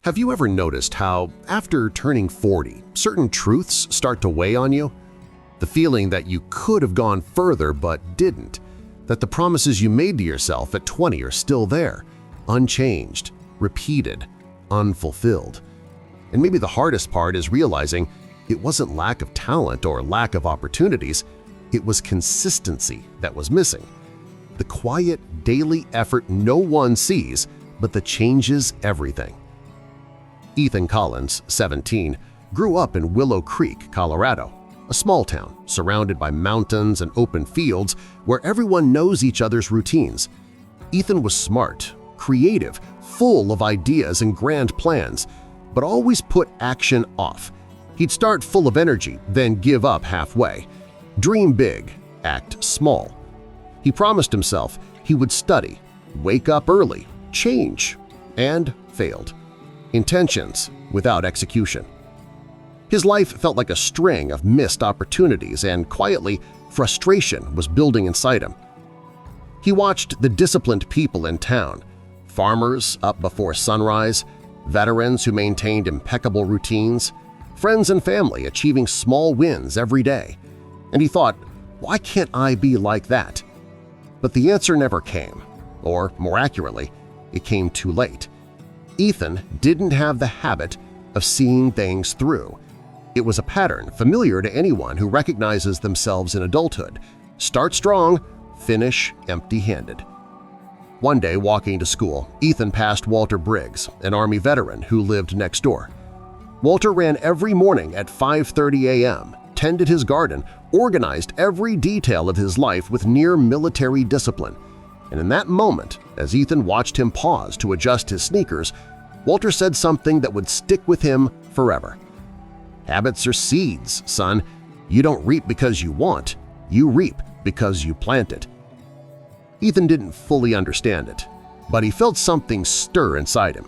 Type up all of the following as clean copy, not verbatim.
Have you ever noticed how, after turning 40, certain truths start to weigh on you? The feeling that you could have gone further but didn't, that the promises you made to yourself at 20 are still there, unchanged, repeated, unfulfilled. And maybe the hardest part is realizing it wasn't lack of talent or lack of opportunities, it was consistency that was missing. The quiet, daily effort no one sees, but that changes everything. Ethan Collins, 17, grew up in Willow Creek, Colorado, a small town surrounded by mountains and open fields where everyone knows each other's routines. Ethan was smart, creative, full of ideas and grand plans, but always put action off. He'd start full of energy, then give up halfway. Dream big, act small. He promised himself he would study, wake up early, change, and failed. Intentions without execution. His life felt like a string of missed opportunities, and quietly, frustration was building inside him. He watched the disciplined people in town, farmers up before sunrise, veterans who maintained impeccable routines, friends and family achieving small wins every day, and he thought, why can't I be like that? But the answer never came, or more accurately, it came too late. Ethan didn't have the habit of seeing things through. It was a pattern familiar to anyone who recognizes themselves in adulthood. Start strong, finish empty-handed. One day, walking to school, Ethan passed Walter Briggs, an Army veteran who lived next door. Walter ran every morning at 5:30 a.m., tended his garden, organized every detail of his life with near-military discipline. And in that moment, as Ethan watched him pause to adjust his sneakers, Walter said something that would stick with him forever. "Habits are seeds, son. You don't reap because you want, you reap because you plant it." Ethan didn't fully understand it, but he felt something stir inside him.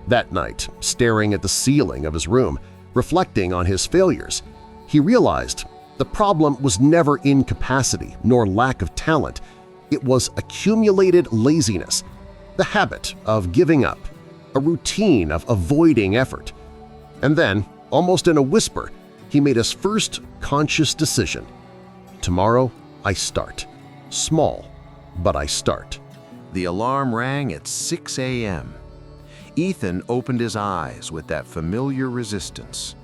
That night, staring at the ceiling of his room, reflecting on his failures, he realized the problem was never incapacity nor lack of talent. It was accumulated laziness, the habit of giving up, a routine of avoiding effort. And then, almost in a whisper, he made his first conscious decision. Tomorrow, I start. Small, but I start. The alarm rang at 6 a.m. Ethan opened his eyes with that familiar resistance.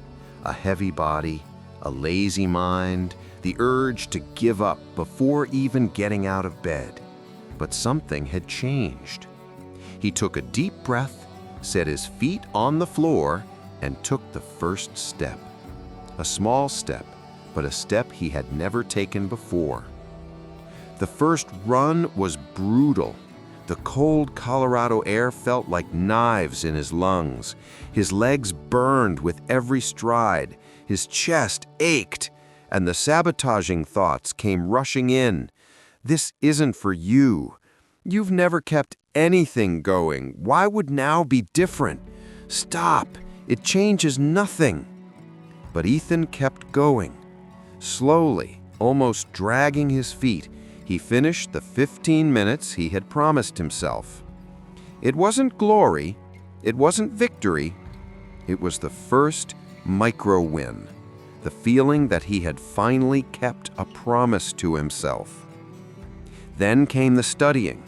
A heavy body, a lazy mind, the urge to give up before even getting out of bed. But something had changed. He took a deep breath, set his feet on the floor, and took the first step. A small step, but a step he had never taken before. The first run was brutal. The cold Colorado air felt like knives in his lungs. His legs burned with every stride. His chest ached, and the sabotaging thoughts came rushing in. This isn't for you. You've never kept anything going. Why would now be different? Stop. It changes nothing. But Ethan kept going. Slowly, almost dragging his feet, he finished the 15 minutes he had promised himself. It wasn't glory. It wasn't victory. It was the first micro-win, the feeling that he had finally kept a promise to himself. Then came the studying,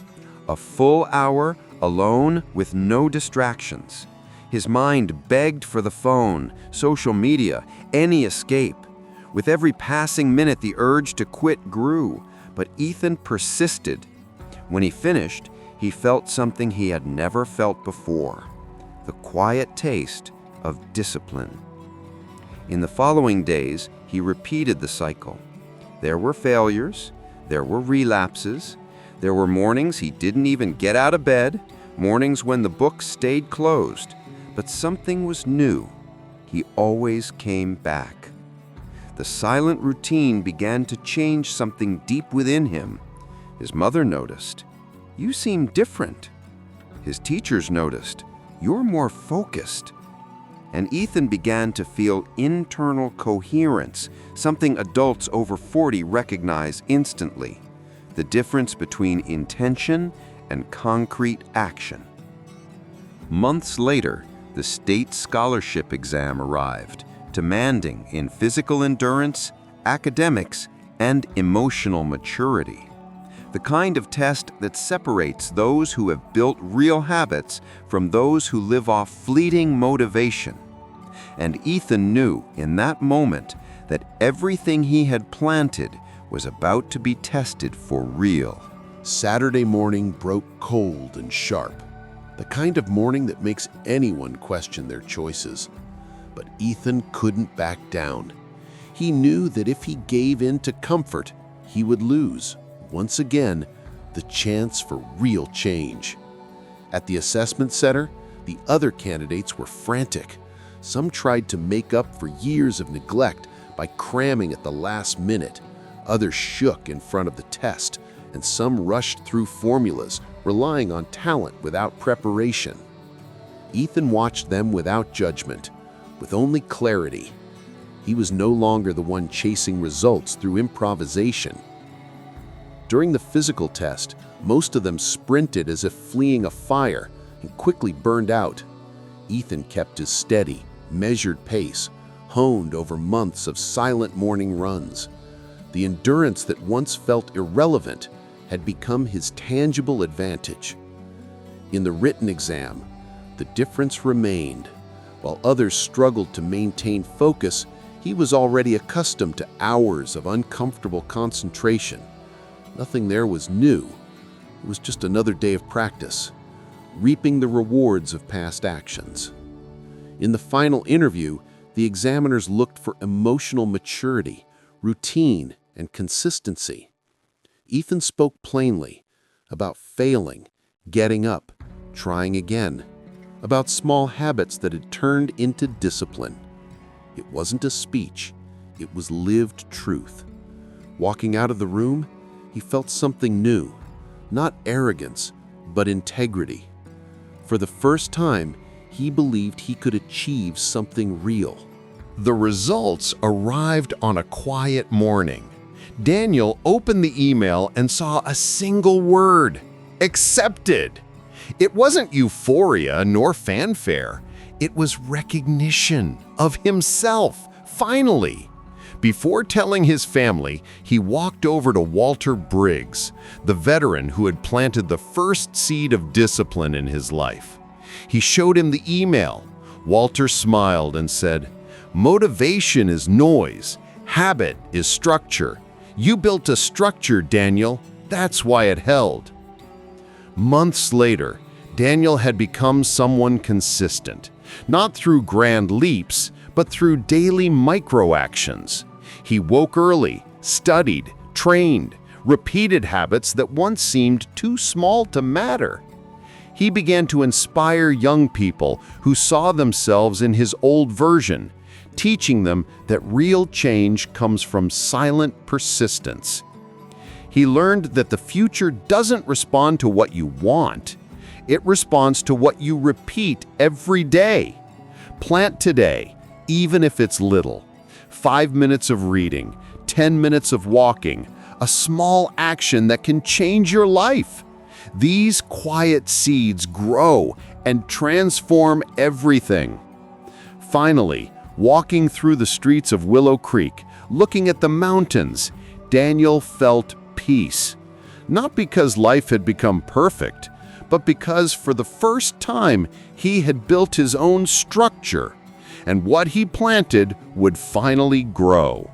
a full hour alone with no distractions. His mind begged for the phone, social media, any escape. With every passing minute, the urge to quit grew, but Ethan persisted. When he finished, he felt something he had never felt before, the quiet taste of discipline. In the following days, he repeated the cycle. There were failures, there were relapses, there were mornings he didn't even get out of bed, mornings when the book stayed closed. But something was new. He always came back. The silent routine began to change something deep within him. His mother noticed, "You seem different." His teachers noticed, "You're more focused." And Ethan began to feel internal coherence, something adults over 40 recognize instantly, the difference between intention and concrete action. Months later, the state scholarship exam arrived, demanding in physical endurance, academics, and emotional maturity. The kind of test that separates those who have built real habits from those who live off fleeting motivation. And Ethan knew in that moment that everything he had planted was about to be tested for real. Saturday morning broke cold and sharp, the kind of morning that makes anyone question their choices. But Ethan couldn't back down. He knew that if he gave in to comfort, he would lose, once again, the chance for real change. At the assessment center, the other candidates were frantic. Some tried to make up for years of neglect by cramming at the last minute. Others shook in front of the test, and some rushed through formulas, relying on talent without preparation. Ethan watched them without judgment, with only clarity. He was no longer the one chasing results through improvisation. During the physical test, most of them sprinted as if fleeing a fire and quickly burned out. Ethan kept his steady, measured pace, honed over months of silent morning runs. The endurance that once felt irrelevant had become his tangible advantage. In the written exam, the difference remained. While others struggled to maintain focus, he was already accustomed to hours of uncomfortable concentration. Nothing there was new. It was just another day of practice, reaping the rewards of past actions. In the final interview, the examiners looked for emotional maturity, routine, and consistency. Ethan spoke plainly about failing, getting up, trying again, about small habits that had turned into discipline. It wasn't a speech, it was lived truth. Walking out of the room, he felt something new, not arrogance, but integrity. For the first time, he believed he could achieve something real. The results arrived on a quiet morning. Daniel opened the email and saw a single word: accepted. It wasn't euphoria nor fanfare. It was recognition of himself, finally. Before telling his family, he walked over to Walter Briggs, the veteran who had planted the first seed of discipline in his life. He showed him the email. Walter smiled and said, "Motivation is noise. Habit is structure. You built a structure, Daniel. That's why it held." Months later, Daniel had become someone consistent, not through grand leaps, but through daily micro-actions. He woke early, studied, trained, repeated habits that once seemed too small to matter. He began to inspire young people who saw themselves in his old version, teaching them that real change comes from silent persistence. He learned that the future doesn't respond to what you want. It responds to what you repeat every day. Plant today, even if it's little. 5 minutes of reading, 10 minutes of walking, a small action that can change your life. These quiet seeds grow and transform everything. Finally, walking through the streets of Willow Creek, looking at the mountains, Daniel felt peace. Not because life had become perfect, but because for the first time he had built his own structure, and what he planted would finally grow.